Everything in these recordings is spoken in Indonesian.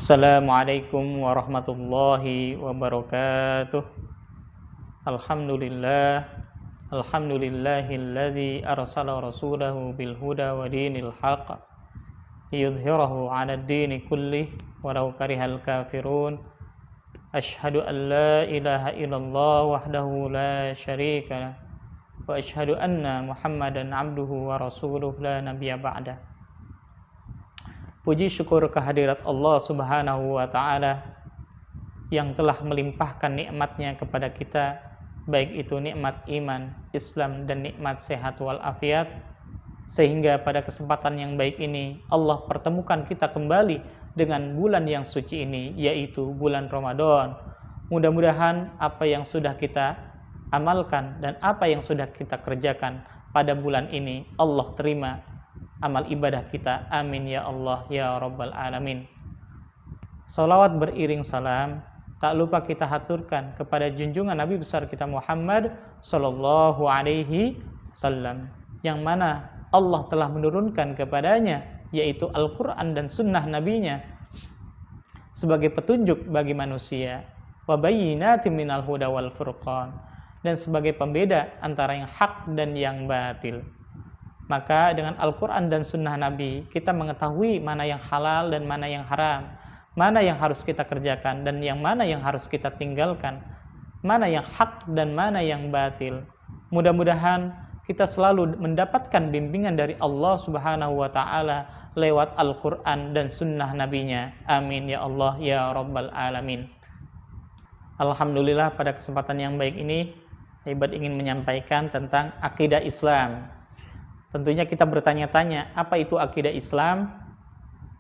Assalamualaikum warahmatullahi wabarakatuh. Alhamdulillah. Alhamdulillahilladzi arsala rasulahu bil huda wa dinil haqq liyudhhirahu 'alad dini kullih walau karihal kafirun. Asyhadu an la ilaha illallah wahdahu la syarika lah wa asyhadu anna Muhammadan 'abduhu wa rasuluhu la nabiyya ba'dah. Puji syukur kehadirat Allah Subhanahu wa ta'ala yang telah melimpahkan nikmatnya kepada kita, baik itu nikmat iman, Islam, dan nikmat sehat walafiat, sehingga pada kesempatan yang baik ini Allah pertemukan kita kembali dengan bulan yang suci ini, yaitu bulan Ramadan. Mudah-mudahan apa yang sudah kita amalkan dan apa yang sudah kita kerjakan pada bulan ini Allah terima amal ibadah kita. Amin ya Allah ya Rabbal Alamin. Salawat beriring salam tak lupa kita haturkan kepada junjungan Nabi besar kita Muhammad sallallahu alaihi wasallam, yang mana Allah telah menurunkan kepadanya yaitu Al-Quran dan sunnah nabinya sebagai petunjuk bagi manusia, wa bayyinatin minal huda wal furqan, dan sebagai pembeda antara yang hak dan yang batil. Maka dengan Al-Quran dan sunnah Nabi kita mengetahui mana yang halal dan mana yang haram, mana yang harus kita kerjakan dan yang mana yang harus kita tinggalkan, mana yang hak dan mana yang batil. Mudah-mudahan kita selalu mendapatkan bimbingan dari Allah Subhanahu wa ta'ala lewat Al-Quran dan sunnah Nabinya. Amin ya Allah ya Rabbal Alamin. Alhamdulillah, pada kesempatan yang baik ini Ibad ingin menyampaikan tentang akidah Islam. Tentunya kita bertanya-tanya, apa itu akidah Islam?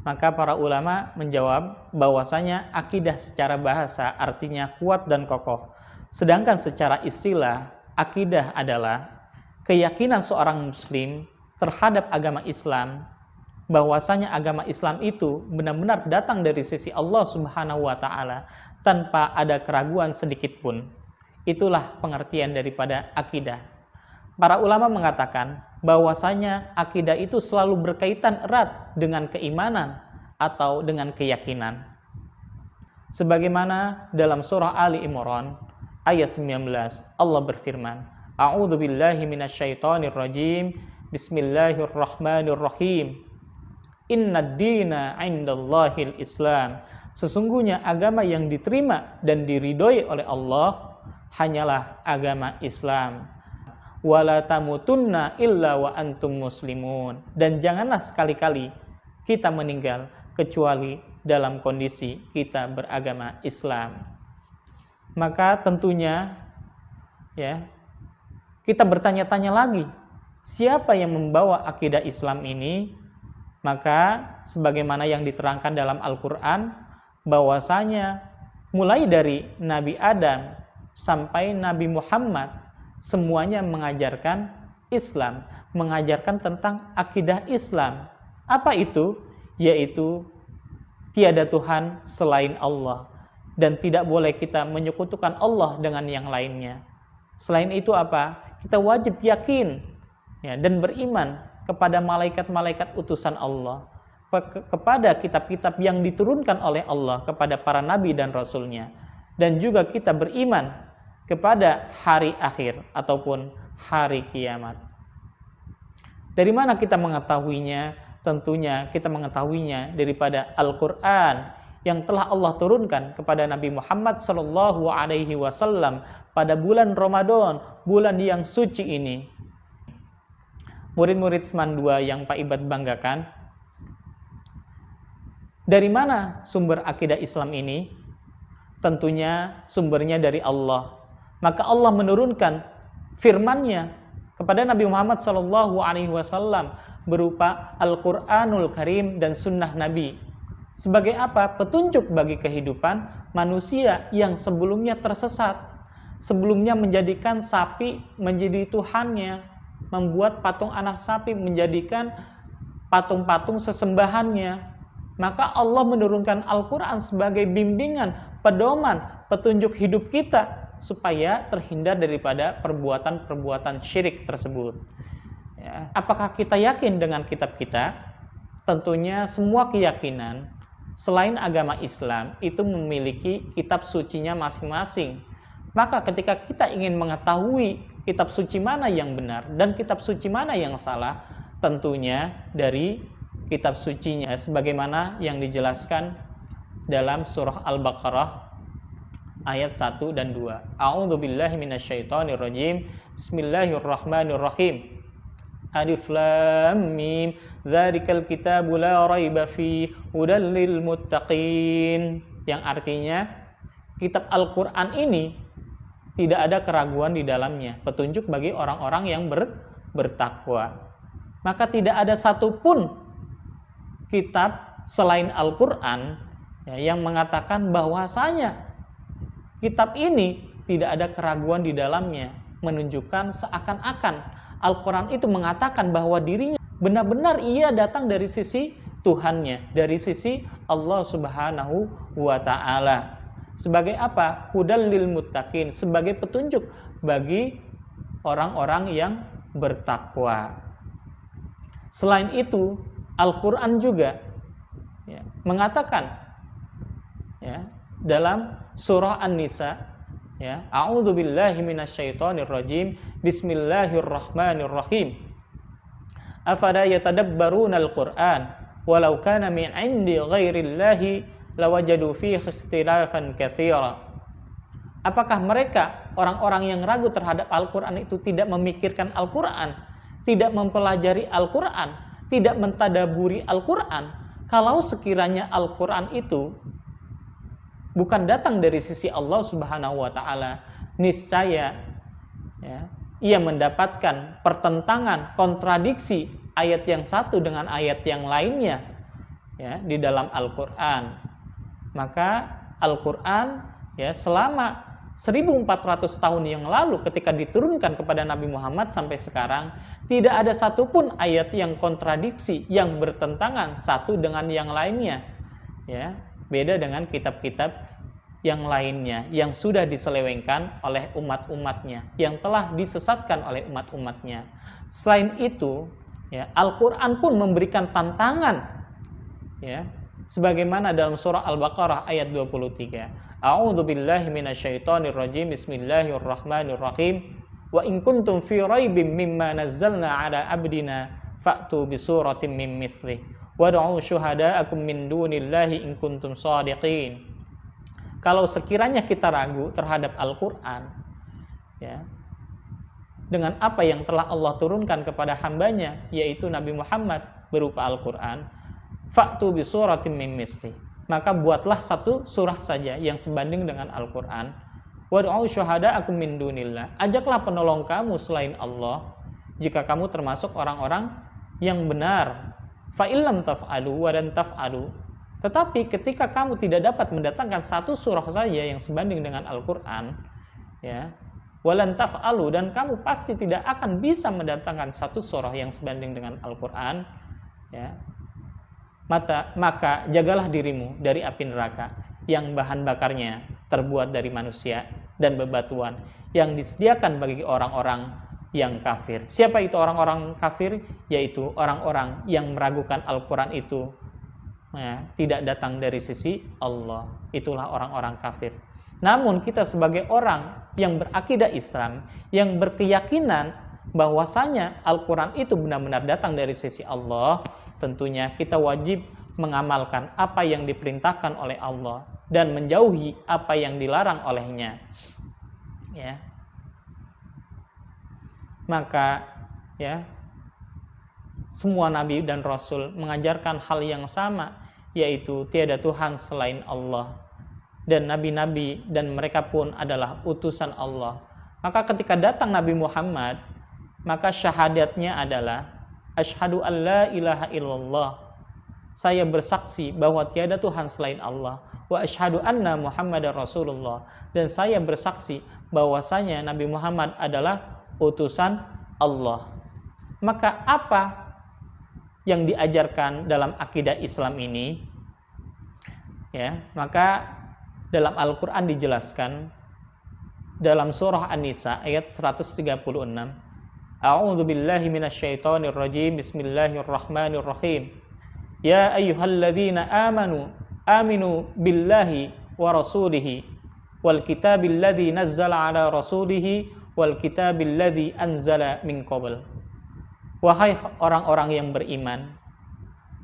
Maka para ulama menjawab bahwasanya akidah secara bahasa artinya kuat dan kokoh. Sedangkan secara istilah, akidah adalah keyakinan seorang muslim terhadap agama Islam, bahwasanya agama Islam itu benar-benar datang dari sisi Allah Subhanahu wa ta'ala tanpa ada keraguan sedikit pun. Itulah pengertian daripada akidah. Para ulama mengatakan bahwasanya akidah itu selalu berkaitan erat dengan keimanan atau dengan keyakinan. Sebagaimana dalam surah Ali Imran ayat 19 Allah berfirman, A'udzu billahi minasyaitonir rajim. Bismillahirrahmanirrahim. Innad dina 'indallahil Islam. Sesungguhnya agama yang diterima dan diridhoi oleh Allah hanyalah agama Islam. Wala tamutunna illa wa antum muslimun, dan janganlah sekali-kali kita meninggal kecuali dalam kondisi kita beragama Islam. Maka tentunya ya, kita bertanya-tanya lagi, siapa yang membawa akidah Islam ini? Maka sebagaimana yang diterangkan dalam Al-Quran, bahwasanya mulai dari Nabi Adam sampai Nabi Muhammad semuanya mengajarkan Islam, mengajarkan tentang akidah Islam. Apa itu? Yaitu tiada Tuhan selain Allah dan tidak boleh kita menyekutukan Allah dengan yang lainnya. Selain itu apa? Kita wajib yakin ya, dan beriman kepada malaikat-malaikat utusan Allah, kepada kitab-kitab yang diturunkan oleh Allah kepada para nabi dan rasulnya, dan juga kita beriman kepada hari akhir ataupun hari kiamat. Dari mana kita mengetahuinya? Tentunya kita mengetahuinya daripada Al-Quran yang telah Allah turunkan kepada Nabi Muhammad sallallahu alaihi wasallam pada bulan Ramadan, bulan yang suci ini. Murid-murid Seman 2 yang Pak Ibad banggakan, dari mana sumber akidah Islam ini? Tentunya sumbernya dari Allah. Maka Allah menurunkan firman-Nya kepada Nabi Muhammad SAW berupa Al-Quranul Karim dan Sunnah Nabi. Sebagai apa? Petunjuk bagi kehidupan manusia yang sebelumnya tersesat, sebelumnya menjadikan sapi menjadi Tuhannya, membuat patung anak sapi menjadikan patung-patung sesembahannya. Maka Allah menurunkan Al-Quran sebagai bimbingan, pedoman, petunjuk hidup kita supaya terhindar daripada perbuatan-perbuatan syirik tersebut. Ya. Apakah kita yakin dengan kitab kita? Tentunya semua keyakinan selain agama Islam itu memiliki kitab sucinya masing-masing. Maka ketika kita ingin mengetahui kitab suci mana yang benar dan kitab suci mana yang salah, tentunya dari kitab sucinya sebagaimana yang dijelaskan dalam surah Al-Baqarah ayat 1 dan 2. A'udzubillahi minasyaitonirrajim. Bismillahirrahmanirrahim. Alif lam mim. Dzalikal kitabu la raiba fihi hudal lil muttaqin. Yang artinya kitab Al-Qur'an ini tidak ada keraguan di dalamnya, petunjuk bagi orang-orang yang bertakwa. Maka tidak ada satupun kitab selain Al-Qur'an yang mengatakan bahwasanya kitab ini tidak ada keraguan di dalamnya, menunjukkan seakan-akan Al-Quran itu mengatakan bahwa dirinya benar-benar ia datang dari sisi Tuhannya, dari sisi Allah Subhanahu wa Ta'ala. Sebagai apa? Hudal lil muttaqin, sebagai petunjuk bagi orang-orang yang bertakwa. Selain itu, Al-Quran juga mengatakan dalam surah An-Nisa, A'udzubillahi minasyaitonirrajim. Bismillahirrahmanirrahim. Afala yatadabbaruna al-Qur'an walau kana min 'indi ghairillahi lawajadu fihi ikhtilafan katsira. Apakah mereka orang-orang yang ragu terhadap Al-Qur'an itu tidak memikirkan Al-Qur'an, tidak mempelajari Al-Qur'an, tidak mentadaburi Al-Qur'an? Kalau sekiranya Al-Qur'an itu bukan datang dari sisi Allah Subhanahu wa Ta'ala, niscaya ia mendapatkan pertentangan, kontradiksi ayat yang satu dengan ayat yang lainnya di dalam Al-Qur'an. Maka Al-Qur'an selama 1400 tahun yang lalu ketika diturunkan kepada Nabi Muhammad sampai sekarang, tidak ada satupun ayat yang kontradiksi, yang bertentangan satu dengan yang lainnya. Beda dengan kitab-kitab yang lainnya yang sudah diselewengkan oleh umat-umatnya, yang telah disesatkan oleh umat-umatnya. Selain itu, Al-Quran pun memberikan tantangan, sebagaimana dalam surah Al-Baqarah ayat 23. A'udzubillahi minasyaitonirrajim. Bismillahirrahmanirrahim. Wa in kuntum fi raibim mimma nazzalna ala abdina fa'tu bi suratin min mithlih wad'u syuhada'akum min dunillahi in kuntum shadiqin. Kalau sekiranya kita ragu terhadap Al-Qur'an, dengan apa yang telah Allah turunkan kepada hambanya, yaitu Nabi Muhammad berupa Al-Qur'an, fa'tu bi suratin min mithlih, maka buatlah satu surah saja yang sebanding dengan Al-Qur'an. Wad'u syuhada'akum min dunillah, ajaklah penolong kamu selain Allah jika kamu termasuk orang-orang yang benar. Fa'illam taf'alu wa dan taf'alu, tetapi ketika kamu tidak dapat mendatangkan satu surah saja yang sebanding dengan Al-Qur'an, walan taf'alu, dan kamu pasti tidak akan bisa mendatangkan satu surah yang sebanding dengan Al-Qur'an, maka jagalah dirimu dari api neraka yang bahan bakarnya terbuat dari manusia dan bebatuan yang disediakan bagi orang-orang yang kafir. Siapa itu orang-orang kafir? Yaitu orang-orang yang meragukan Al-Quran itu tidak datang dari sisi Allah. Itulah orang-orang kafir. Namun kita sebagai orang yang berakidah Islam, yang berkeyakinan bahwasanya Al-Quran itu benar-benar datang dari sisi Allah, tentunya kita wajib mengamalkan apa yang diperintahkan oleh Allah dan menjauhi apa yang dilarang olehnya. Maka semua nabi dan rasul mengajarkan hal yang sama, yaitu tiada Tuhan selain Allah, dan nabi-nabi dan mereka pun adalah utusan Allah. Maka ketika datang Nabi Muhammad, maka syahadatnya adalah asyhadu an la ilaha illallah, saya bersaksi bahwa tiada Tuhan selain Allah, wa asyhadu anna Muhammadar Rasulullah, dan saya bersaksi bahwasanya Nabi Muhammad adalah utusan Allah. Maka apa yang diajarkan dalam akidah Islam ini? Maka dalam Al-Quran dijelaskan dalam surah An-Nisa ayat 136. A'udzubillahi minasyaitonirrajim. Bismillahirrahmanirrahim. Ya ayyuhalladzina amanu aminu billahi wa rasulihi wal kitabil ladzi nazzala ala rasulihi wal kitabil ladzi anzala min qabl. Wahai orang-orang yang beriman,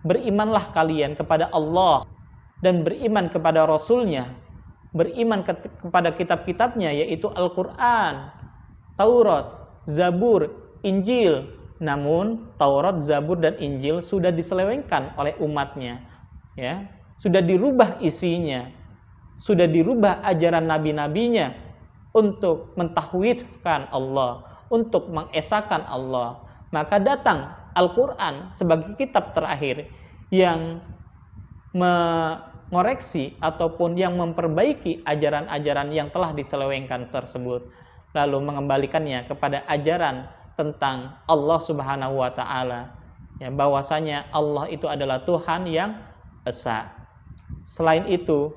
berimanlah kalian kepada Allah dan beriman kepada Rasul-Nya, beriman kepada kitab-kitabnya, yaitu Al-Quran, Taurat, Zabur, Injil. Namun Taurat, Zabur, dan Injil sudah diselewengkan oleh umatnya, ya, sudah dirubah isinya, sudah dirubah ajaran nabi-nabinya untuk mentauhidkan Allah, untuk mengesahkan Allah. Maka datang Al-Quran sebagai kitab terakhir yang mengoreksi ataupun yang memperbaiki ajaran-ajaran yang telah diselewengkan tersebut, lalu mengembalikannya kepada ajaran tentang Allah Subhanahu wa taala, ya, bahwasanya Allah itu adalah Tuhan yang esa. Selain itu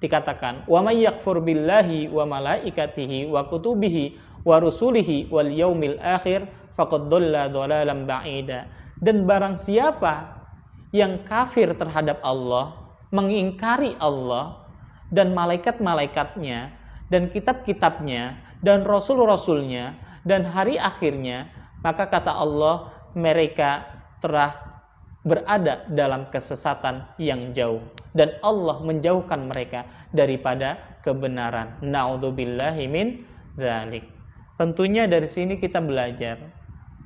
dikatakan wa may yakfur billahi wa malaikatihi wa kutubihi wa rusulihi wal yaumil akhir faqad dhalla dhalalan ba'ida. Dan barang siapa yang kafir terhadap Allah, mengingkari Allah dan malaikat-malaikatnya dan kitab-kitabnya dan rasul-rasulnya dan hari akhirnya, maka kata Allah, mereka telah berada dalam kesesatan yang jauh dan Allah menjauhkan mereka daripada kebenaran. Na'udzubillahi min dzalik. Tentunya dari sini kita belajar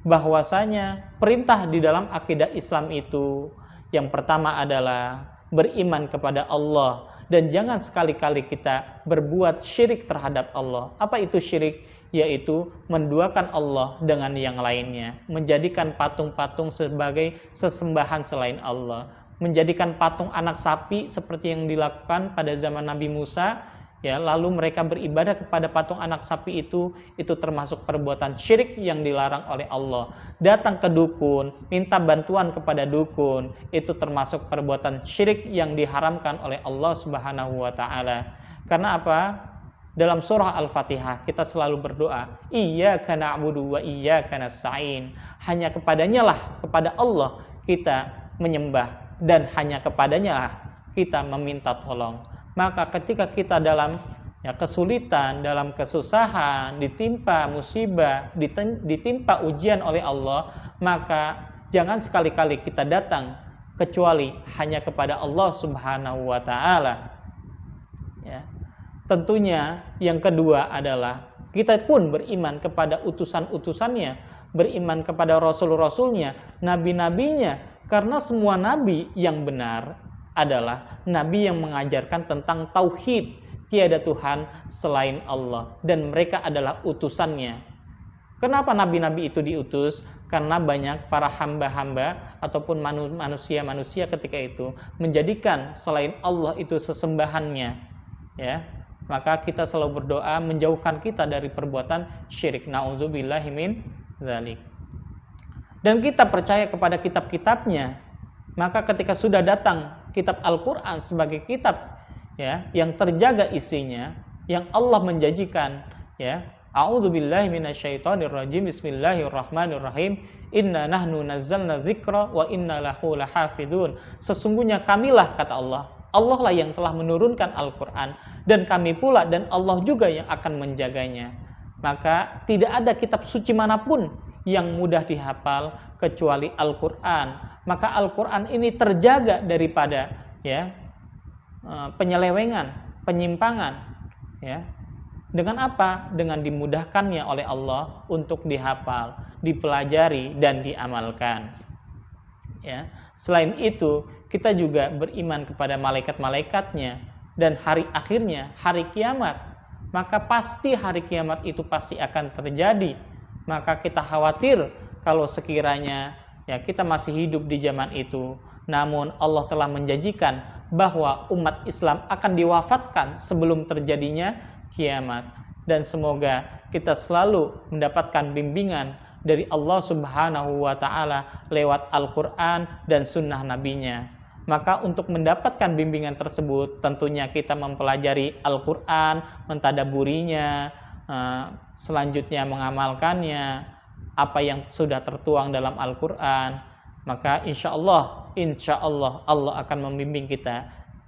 bahwasanya perintah di dalam akidah Islam itu yang pertama adalah beriman kepada Allah dan jangan sekali-kali kita berbuat syirik terhadap Allah. Apa itu syirik? Yaitu menduakan Allah dengan yang lainnya, menjadikan patung-patung sebagai sesembahan selain Allah, menjadikan patung anak sapi seperti yang dilakukan pada zaman Nabi Musa, ya, lalu mereka beribadah kepada patung anak sapi itu termasuk perbuatan syirik yang dilarang oleh Allah. Datang ke dukun, minta bantuan kepada dukun, itu termasuk perbuatan syirik yang diharamkan oleh Allah Subhanahu wa taala. Karena apa? Dalam surah Al-Fatihah kita selalu berdoa, iyyaka na'budu wa iyyaka nasta'in. Hanya kepadanya lah, kepada Allah kita menyembah dan hanya kepadanya lah kita meminta tolong. Maka ketika kita dalam kesulitan, dalam kesusahan, ditimpa musibah, ditimpa ujian oleh Allah, maka jangan sekali-kali kita datang kecuali hanya kepada Allah Subhanahu wa taala. Ya. Tentunya yang kedua adalah kita pun beriman kepada utusan-utusannya, beriman kepada rasul-rasulnya, nabi-nabinya, karena semua nabi yang benar adalah nabi yang mengajarkan tentang tauhid, tiada Tuhan selain Allah, dan mereka adalah utusannya. Kenapa nabi-nabi itu diutus? Karena banyak para hamba-hamba ataupun manusia-manusia ketika itu menjadikan selain Allah itu sesembahannya, ya. Maka kita selalu berdoa menjauhkan kita dari perbuatan syirik. Na'udzubillahi min dzalik. Dan kita percaya kepada kitab-kitabnya. Maka ketika sudah datang kitab Al-Quran sebagai kitab, ya, yang terjaga isinya, yang Allah menjanjikan, ya, a'udzubillahi minasyaitonirrajim, bismillahirrahmanirrahim, inna nahnu nazzalna dzikra wa inna lahu lahafidun. Sesungguhnya kamilah, kata Allah, Allah lah yang telah menurunkan Al-Quran dan kami pula dan Allah juga yang akan menjaganya. Maka tidak ada kitab suci manapun yang mudah dihafal kecuali Al-Quran. Maka Al-Quran ini terjaga daripada, ya, penyelewengan, penyimpangan, ya. Dengan apa? Dengan dimudahkannya oleh Allah untuk dihafal, dipelajari dan diamalkan. Ya. Selain itu, kita juga beriman kepada malaikat-malaikatnya dan hari akhirnya, hari kiamat. Maka pasti hari kiamat itu pasti akan terjadi. Maka kita khawatir kalau sekiranya, ya, kita masih hidup di zaman itu. Namun Allah telah menjanjikan bahwa umat Islam akan diwafatkan sebelum terjadinya kiamat. Dan semoga kita selalu mendapatkan bimbingan dari Allah Subhanahu wa ta'ala lewat Al-Quran dan sunnah nabinya. Maka untuk mendapatkan bimbingan tersebut tentunya kita mempelajari Al-Quran, mentadaburinya, selanjutnya mengamalkannya, apa yang sudah tertuang dalam Al-Quran. Maka insya Allah Allah akan membimbing kita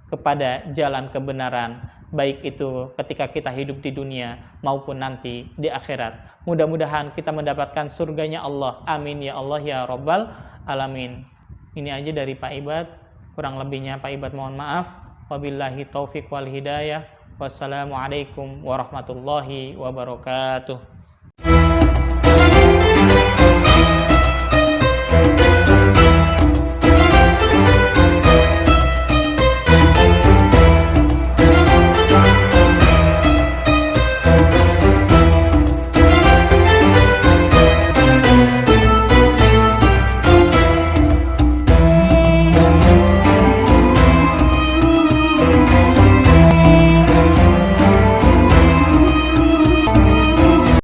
kepada jalan kebenaran, baik itu ketika kita hidup di dunia maupun nanti di akhirat. Mudah-mudahan kita mendapatkan surganya Allah. Amin ya Allah ya Rabbal Alamin. Ini aja dari Pak Ibad. Kurang lebihnya Pak Ibad mohon maaf. Wabillahi taufiq wal hidayah. Wassalamualaikum warahmatullahi wabarakatuh.